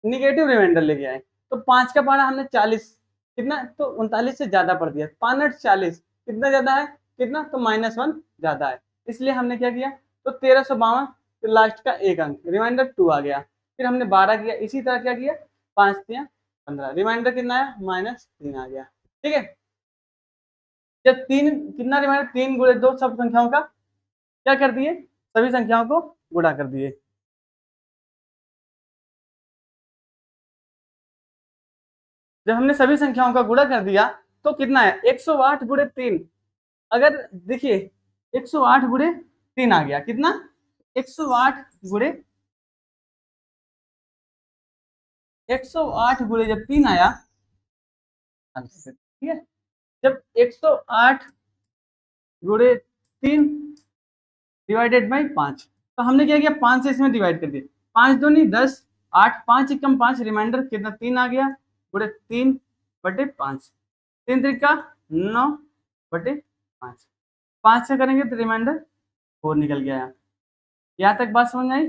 निगेटिव रिमाइंडर लेके आए, तो 5 का पढ़ा हमने 40, कितना, तो 39 से ज्यादा पढ़ दिया, 5 8 40 कितना ज्यादा है, कितना, तो -1 ज्यादा है। इसलिए हमने क्या किया, तो 1352, तो लास्ट का एक अंक रिमाइंडर 2 आ गया। फिर हमने 12 किया, इसी तरह क्या किया 5 दिया 15, रिमाइंडर कितना आया -3 आ गया। ठीक है, जब 3 कितना रिमाइंडर 3 गुणे 2 सब संख्याओं का क्या कर दिए, सभी संख्याओं को गुणा कर दिए। जब हमने सभी संख्याओं का गुणा कर दिया तो कितना है 108 गुणे 3। अगर देखिए 108 गुणे 3 आ गया, कितना 108 गुणे 108 गुणे जब 3 आया, ठीक है, जब 108 गुणे 3 डिवाइडेड बाई 5, तो हमने क्या किया 5 से इसमें डिवाइड कर दिया, 5 दूनी 10, 8 5 एकम 5, रिमाइंडर कितना 3 आ गया, गुणे 3 बटे 5, 3 3 का 9 बटे 5, 5 से करेंगे तो रिमाइंडर 4 निकल गया। यहाँ तक बात समझ में आई।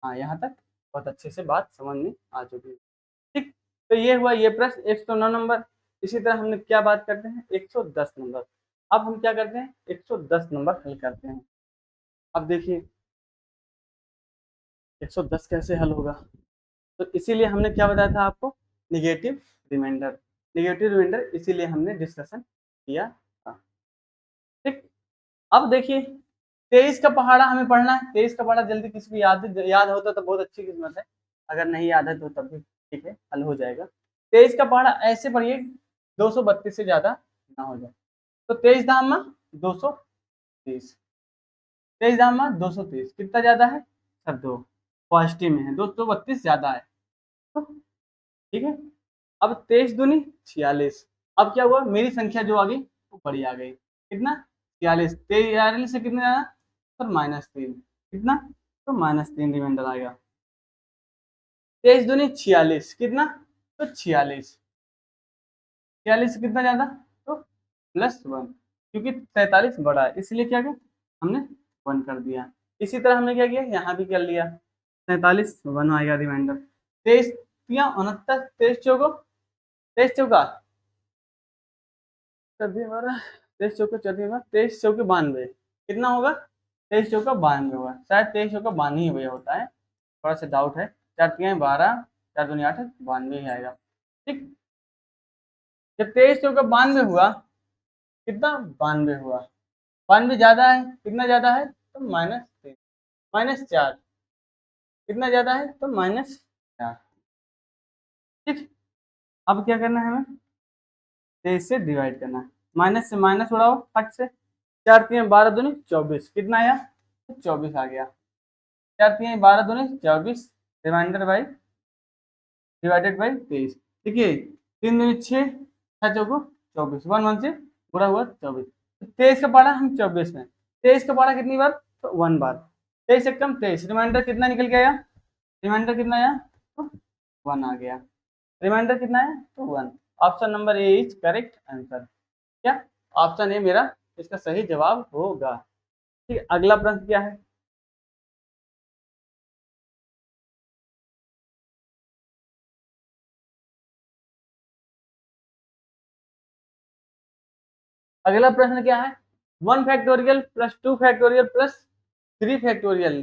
हाँ, यहाँ तक बहुत अच्छे से बात समझ में आ चुकी है। ठीक, तो ये हुआ ये प्रश्न 109 नंबर। इसी तरह हमने क्या बात करते हैं 110 नंबर। अब हम क्या करते हैं 110 नंबर हल करते हैं। अब देखिए 110 कैसे हल होगा, तो इसीलिए हमने क्या बताया था आपको, निगेटिव रिमाइंडर। निगेटिव रिमाइंडर इसीलिए हमने डिस्कशन किया था। ठीक, अब देखिए 23 का पहाड़ा हमें पढ़ना है। 23 का पहाड़ा जल्दी किसी को याद होता तो बहुत अच्छी किस्मत है, अगर नहीं याद है तो तब भी ठीक है, हल हो जाएगा। 23 का पहाड़ा ऐसे पढ़िए 232 से ज़्यादा ना हो जाए। तो 23 धामा 230, 23 धामा 230 कितना ज़्यादा है सर? 2 पॉजिटिव में है, 232 ज़्यादा है। तो ठीक है, अब 23 दूनी 46। अब क्या हुआ, मेरी संख्या जो आ गई वो बड़ी आ गई। कितना? 46। 43 से कितना आया सर? -3। कितना? तो -3 रिमाइंडर आएगा। 23 दूनी 46 कितना? तो 46। 46 से कितना ज्यादा? तो +1, क्योंकि 43 बड़ा है इसलिए क्या किया हमने 1 कर दिया। इसी तरह हमने क्या किया, यहाँ भी कर लिया। 47 1 आएगा रिमाइंडर। 23 या 69, 23 चौको 23 चौका 23 चौके 92 कितना होगा? 23 चौका 92 होगा, शायद 23 चौका 92 ही भैया होता है, थोड़ा सा डाउट है। 4 तियां 12, 4 दूनी 8, 92 ही आएगा। ठीक, जब 23 चौका 92 हुआ, कितना? 92 हुआ। 92 ज्यादा है, कितना ज्यादा है? तो -3, -4 कितना ज्यादा है? तो -4। ठीक, अब क्या करना है हमें? 23 से डिवाइड करना है, माइनस से माइनस उड़ाओ फट से। 4 तियां 12 दूनी 24 कितना आया? तो 24 आ गया। 4 तियां 12 दूनी 24 रिमाइंडर बाई डिवाइडेड बाई 23। ठीक है, 3 दूनी 6, 6 चौको 24, 1 1 से पूरा हुआ 24। 23 का पढ़ा हम 24 में, 23 का पढ़ा कितनी बार? तो 1 बार। 23 से कम 23, रिमाइंडर कितना निकल के आया? रिमाइंडर कितना आया? तो 1 आ गया। रिमाइंडर कितना है? तो 1। Option number A is correct answer. क्या? ऑप्शन ए मेरा इसका सही जवाब होगा। ठीक है, अगला प्रश्न क्या है? अगला प्रश्न क्या है? 1 factorial plus 2 factorial plus 3 factorial.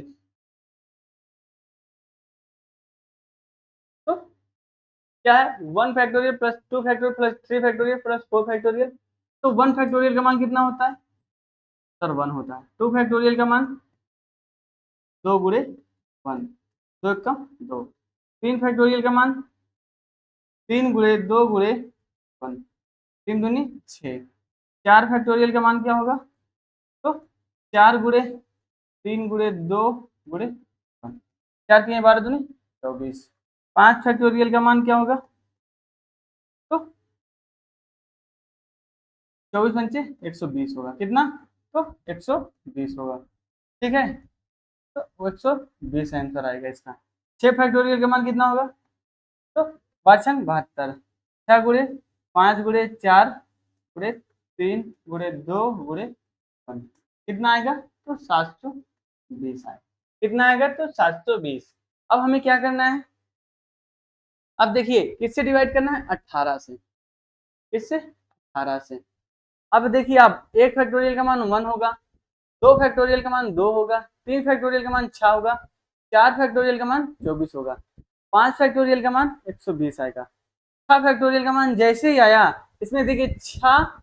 तो क्या है? 1 factorial plus 2 factorial plus 3 factorial plus 4 factorial. तो 1 फैक्टोरियल का मान कितना होता है सर? 1 होता है। 2 फैक्टोरियल का मान 2 गुणे 1, 2 एक कम 2। 3 फैक्टोरियल का मान 3 गुणे 2 गुणे 1, 3 दूनी 6। 4 फैक्टोरियल का मान क्या होगा? तो 4 गुणे 3 गुणे 2 गुणे 1, 4 3 12 दूनी 24। 5 फैक्टोरियल का मान क्या होगा? तो 24 पंचे 120 होगा। कितना? तो 120 होगा। ठीक है, तो 120 आंसर आएगा इसका। 6 फैक्टोरियल का मान कितना होगा? तो 5×72, 6 गुणे 5 गुणे 4 गुणे 3 गुणे 2 गुणे 1 कितना आएगा? तो 720 आएगा। कितना आएगा? तो 720। अब हमें क्या करना है? अब देखिए किससे डिवाइड करना है? 18 से। किससे? 18 से। अब देखिए आप 1 फैक्टोरियल का मान 1 होगा, 2 फैक्टोरियल का मान 2 होगा, 3 फैक्टोरियल का मान 6 होगा, 4 फैक्टोरियल का मान 24 होगा, 5 फैक्टोरियल का मान 120 आएगा। 6 फैक्टोरियल का मान जैसे ही आया, इसमें देखिए 6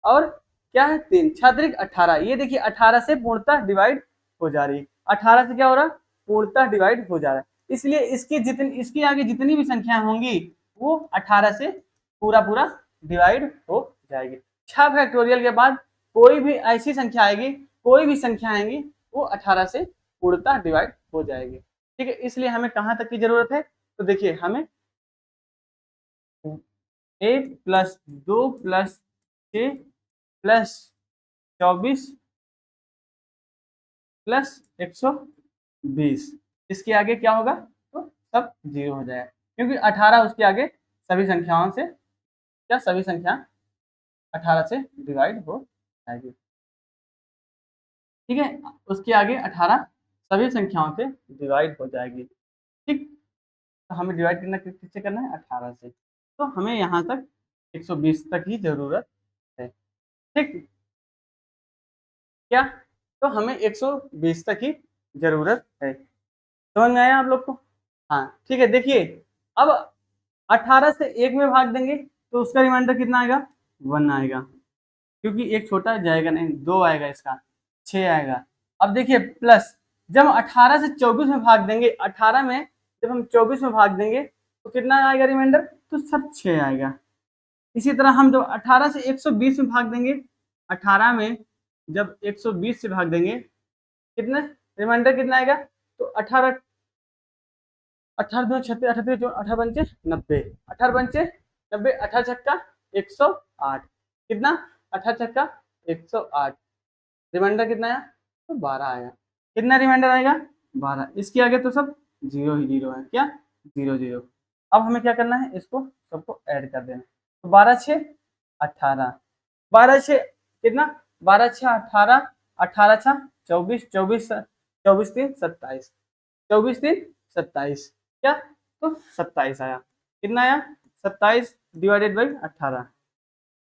और क्या है 3, 6 त्रिक 18, ये देखिए 18 से पूर्णतः डिवाइड हो जा रही है। 18 से क्या हो रहा है? पूर्णतः डिवाइड हो जा रहा है। इसलिए इसकी आगे जितनी भी संख्या होंगी वो 18 से पूरा पूरा डिवाइड हो जाएगी। 6 फैक्टोरियल के बाद कोई भी ऐसी संख्या आएगी, कोई भी संख्या आएगी वो 18 से पूर्णतः डिवाइड हो जाएगी। ठीक है, इसलिए हमें कहाँ तक की जरूरत है? तो देखिए हमें 1 प्लस 2 प्लस 6 प्लस 24 प्लस 120, इसके आगे क्या होगा? तो सब 0 हो जाएगा, क्योंकि 18 उसके आगे सभी संख्याओं से, क्या सभी संख्या 18 से डिवाइड हो जाएगी। ठीक है, उसके आगे 18 सभी संख्याओं से डिवाइड हो जाएगी। ठीक, तो हमें डिवाइड करना किससे करना है? 18 से। तो हमें यहाँ तक 120 तक ही जरूरत है। ठीक, क्या? तो हमें 120 तक ही जरूरत है। समझ में आया आप लोग को? हाँ ठीक है, देखिए अब 18 से 1 में भाग देंगे तो उसका रिमाइंडर कितना आएगा? 1 आएगा, क्योंकि एक छोटा जाएगा नहीं, 2 आएगा, इसका 6 आएगा। अब देखिए प्लस, जब 18 से 24 में भाग देंगे, 18 में जब हम 24 में भाग देंगे तो कितना आएगा रिमाइंडर, तो सब 6 आएगा। इसी तरह हम जब 18 से 120 में भाग देंगे, 18 में जब 120 से भाग देंगे, कितना रिमाइंडर कितना आएगा, तो 18 18 दो 36, 38 18 पंचे 90, 18 पंचे 90, 18 छक्का 108, कितना 18 छक्का 108, रिमाइंडर कितना आया, तो 12 आया। कितना रिमाइंडर आएगा, 12। इसके आगे तो सब जीरो ही जीरो है, क्या जीरो जीरो। अब हमें क्या करना है, इसको सबको ऐड कर देना। तो 12 6 18, 12 6 कितना, 12 6 18, 18 6 24, 24 24 3 27, 24 3 27, क्या, तो 27 आया। कितना आया, 27 डिवाइडेड बाई 18।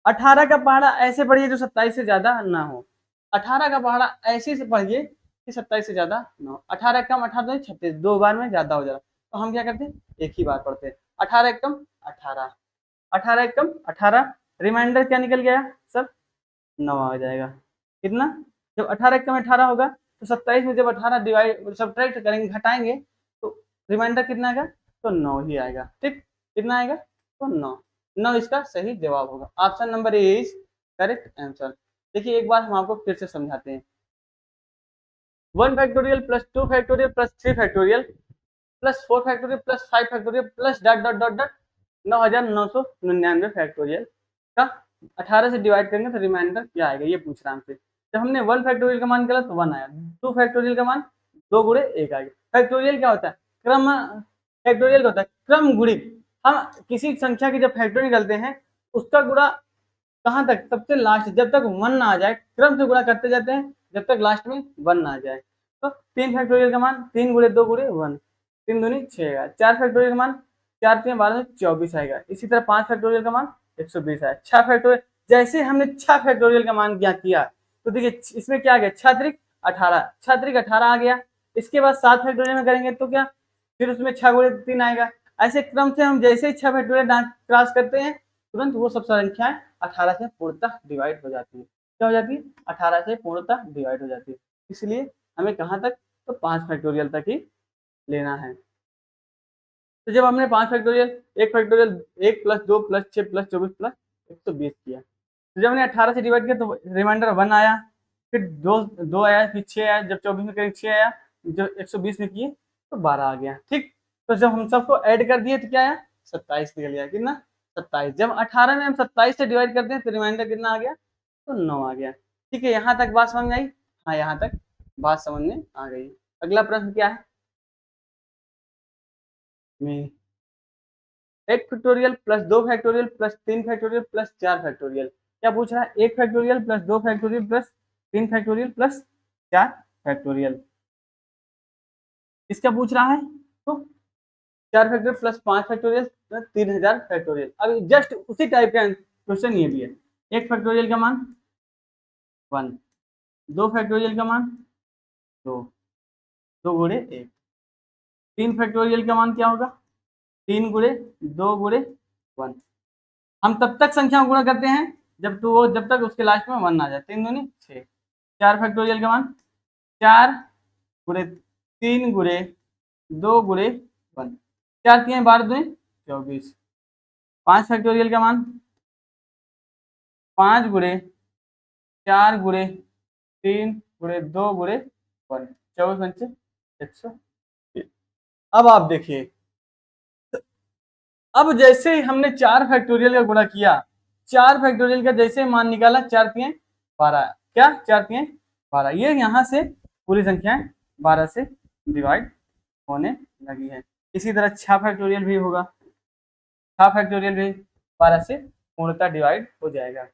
18 का पहाड़ा ऐसे पढ़िए जो 27 से ज्यादा ना हो। 18 का पहाड़ा ऐसे से पढ़िए कि 27 से ज्यादा ना हो। 18 कम 18 36, 2 बार में ज्यादा हो जाएगा, तो हम क्या करते हैं, एक ही बार पढ़ते हैं। 18 कम 18, 18 कम 18, रिमाइंडर क्या निकल गया सर, 9 आ जाएगा। कितना, जब 18 कम 18 होगा तो 27 में जब 18 डिवाइड सब्ट्रैक्ट करेंगे, घटाएंगे, तो रिमाइंडर कितना आएगा, तो 9 ही आएगा। ठीक, कितना आएगा, तो 9। 9 इसका सही जवाब होगा। Option number A is correct answer. देखिए एक बार हम आपको फिर से समझाते हैं। 1 factorial plus 2 factorial plus 3 factorial plus 4 factorial plus 5 factorial plus dot dot dot dot 9999 factorial का 18 से डिवाइड करेंगे तो रिमाइंडर क्या आएगा, ये पूछ रहा है हमसे। जब हमने 1 फैक्टोरियल का मान निकाला तो 1 आया, 2 फैक्टोरियल का मान 2 गुणे 1 आ गया। फैक्टोरियल क्या होता है, क्रम, फैक्टोरियल क्या होता है, क्रम गुणित। हम किसी संख्या की जब फैक्टोरियल निकालते हैं, उसका गुणा कहाँ तक, सबसे लास्ट, जब तक 1 ना आ जाए, क्रम से गुणा करते जाते हैं जब तक लास्ट में 1 ना आ जाए। तो 3 फैक्टोरियल का मान 3 गुणे 2 गुणे 1, 3 दूनी 6 आएगा। 4 फैक्टोरियल का मान 4 3 12 24 आएगा। इसी तरह 5 फैक्टोरियल का मान 120 आएगा। 6 फैक्टोरियल, जैसे हमने 6 फैक्टोरियल का मान ज्ञात किया, तो देखिए इसमें क्या आ गया, 6 त्रिक 18, 6 त्रिक 18 आ गया। इसके बाद 7 फैक्टोरियल में करेंगे तो क्या, फिर उसमें 6 गुणे 3 आएगा। ऐसे क्रम से हम जैसे ही 6 फैक्टोरियल क्रॉस करते हैं, तुरंत वो सब संख्याएं 18 से पूर्णतः डिवाइड हो जाती है। क्या हो जाती है, 18 से पूर्णतः डिवाइड हो जाती है। इसलिए हमें कहाँ तक, तो 5 फैक्टोरियल तक ही लेना है। तो जब हमने 5 factorial, 1 factorial, 1 plus 2 plus 6 plus 24 plus 120 किया, तो जब हमने 18 से डिवाइड किया तो रिमाइंडर 1 आया, फिर 2 आया, फिर 6 आया, जब 24 में करीब 6 आया, जब 120 में किए तो 12 आ गया। ठीक, तो जब हम सबको ऐड कर दिए तो क्या आया, 27 निकल गया। कितना, 27। जब 18 में हम 27 से डिवाइड करते हैं तो रिमाइंडर कितना आ गया, तो 9 आ गया। ठीक है, यहाँ तक बात समझ में आई, हाँ यहाँ तक बात समझ में आ गई। अगला प्रश्न क्या है, में 1 factorial plus 2 factorial plus 3 factorial plus 4 factorial. क्या पूछ रहा है, 1 factorial plus 2 factorial plus 3 factorial plus 4 factorial, इसका पूछ रहा है। तो 4 factorial plus 5 factorial plus 3000 factorial. अब जस्ट उसी टाइप का क्वेश्चन ये भी है। 1 फैक्टोरियल का मान 1, 2 फैक्टोरियल का मान 2, 2 गुणे 1, 3 फैक्टोरियल का मान क्या होगा, 3 गुणे 2 गुणे 1। हम तब तक संख्या गुणा करते हैं जब तक उसके लास्ट में 1 आ जाए। 3 दूनी 6। 4 फैक्टोरियल का मान 4 गुणे 3 गुणे 2 गुणे 1, 4 3 12 दूनी 24। 5 फैक्टोरियल का मान 5 गुणे 4 गुणे 3 गुणे 2 गुणे 1, 24 पंचे 120। अब आप देखिए, अब जैसे ही हमने 4 फैक्टोरियल का गुणा किया, 4 फैक्टोरियल का जैसे मान निकाला, 4 3 12, क्या 4 3 12, ये यहाँ से पूरी संख्याएं 12 से डिवाइड होने लगी है। इसी तरह 6 फैक्टोरियल भी होगा, 6 फैक्टोरियल भी 12 से पूर्णतः डिवाइड हो जाएगा।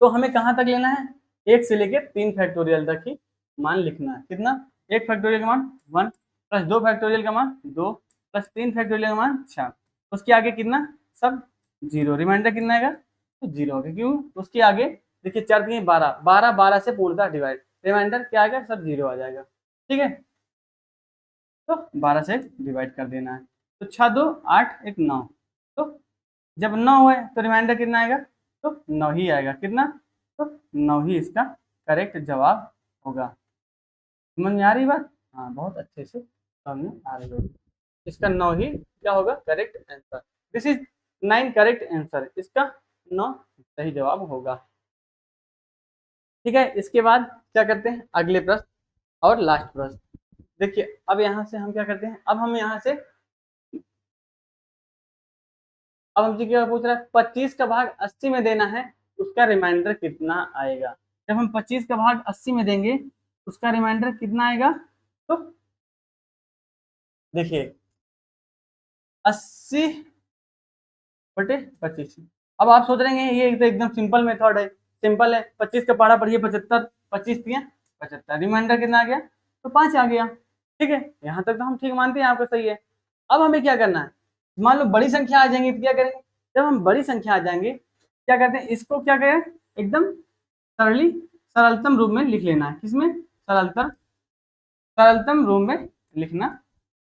तो हमें कहाँ तक लेना है, 1 से लेकर 3 फैक्टोरियल तक ही मान लिखना है। कितना, 1 फैक्टोरियल का मान 1 प्लस 2 फैक्टोरियल का मान 2 प्लस 3 फैक्टोरियल का मान 6, उसके आगे कितना, सब जीरो, रिमाइंडर कितना आएगा, तो जीरो होगा। क्यों, उसके आगे देखिए 4 3 12, 12 12 से पूर्णतः डिवाइड, रिमाइंडर क्या आएगा, सब जीरो आ जाएगा। ठीक है, तो 12 से डिवाइड कर देना है। तो 6 2 8 1 9, तो जब 9 हुए तो रिमाइंडर कितना आएगा, तो 9 ही आएगा। कितना, तो 9 ही इसका करेक्ट जवाब होगा। समझ में आ रही बात, हाँ बहुत अच्छे से समझ में आ रही होगी। इसका 9 ही क्या होगा correct answer. This is 9 correct answer, इसका 9 सही जवाब होगा। ठीक है, इसके बाद क्या करते हैं अगले प्रश्न और लास्ट प्रश्न। देखिए अब यहाँ से हम क्या करते हैं, अब हम यहाँ से अब हमसे क्या पूछ रहा है 25 का भाग 80 में देना है, उसका रिमाइंडर कितना आएगा। जब हम 25 का भाग 80 में देंगे उसका रिमाइंडर कितना आएगा, तो देखिए 80 बटे 25। अब आप सोच रहे हैं ये तो एकदम सिंपल मेथड है, सिंपल है, 25 का पहाड़ा पढ़िए 75, 25 दिया 75, रिमाइंडर कितना आ गया, तो 5 आ गया। ठीक है, यहाँ तक तो हम ठीक मानते हैं, आपका सही है। अब हमें क्या करना है, मान लो बड़ी संख्या आ जाएंगी तो क्या करेंगे, जब हम बड़ी संख्या आ जाएंगे क्या करते हैं, इसको क्या करें एकदम सरलतम रूप में लिख लेना है। किसमें, सरलतम रूप में लिखना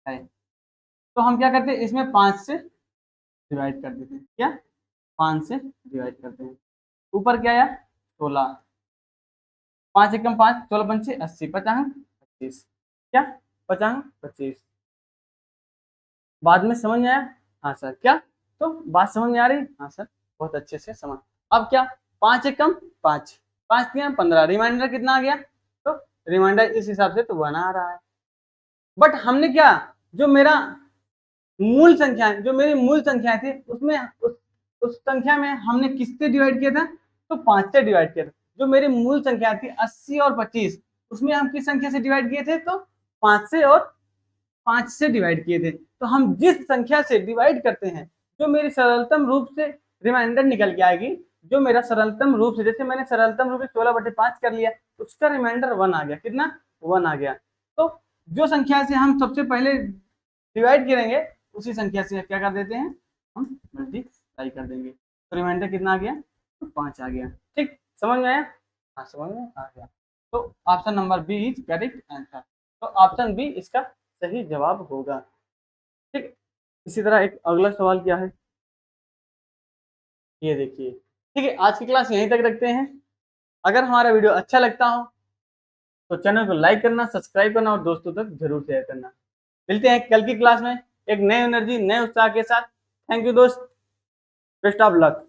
है। तो हम क्या करते हैं इसमें 5 से डिवाइड कर देते हैं, क्या 5 से डिवाइड करते हैं। ऊपर क्या आया 16, 5 एकम 5, 16 पंचे 80, 50 25, क्या 50 25। बाद में समझ में आया, हाँ सर क्या, तो बात समझ में आ रही, हाँ सर बहुत अच्छे से समझ। अब क्या 5 एकम 5, 5 दिया 15, रिमाइंडर कितना आ गया, तो रिमाइंडर इस हिसाब से तो बना रहा है। बट हमने क्या, जो मेरा मूल संख्या, जो मेरी मूल संख्या थी उसमें उस संख्या में हमने किससे डिवाइड किया था, तो 5 से डिवाइड किया था। जो मेरी मूल संख्या थी 80 और 25, उसमें हम किस संख्या से डिवाइड किए थे, तो 5 से, और 5 से डिवाइड किए थे। तो हम जिस संख्या से डिवाइड करते हैं, जो मेरी सरलतम रूप से रिमाइंडर निकल के आएगी, जो मेरा सरलतम रूप से, जैसे मैंने सरलतम रूप से 16/5 कर लिया, उसका रिमाइंडर 1 आ गया, कितना 1 आ गया। तो जो संख्या से हम सबसे पहले डिवाइड करेंगे उसी संख्या से क्या कर देते हैं, हम मल्टीप्लाई कर देंगे, तो रिमाइंडर कितना आ गया, तो 5 आ गया। ठीक, समझ में आया, हाँ समझ में आ गया। तो option number B is correct answer, तो ऑप्शन बी इसका सही जवाब होगा। ठीक, इसी तरह एक अगला सवाल क्या है, ये देखिए। ठीक है, आज की क्लास यहीं तक रखते हैं। अगर हमारा वीडियो अच्छा लगता हो तो चैनल को लाइक करना, सब्सक्राइब करना और दोस्तों तक जरूर शेयर करना। मिलते हैं कल की क्लास में एक नई एनर्जी, नए उत्साह के साथ। थैंक यू दोस्त, बेस्ट ऑफ लक।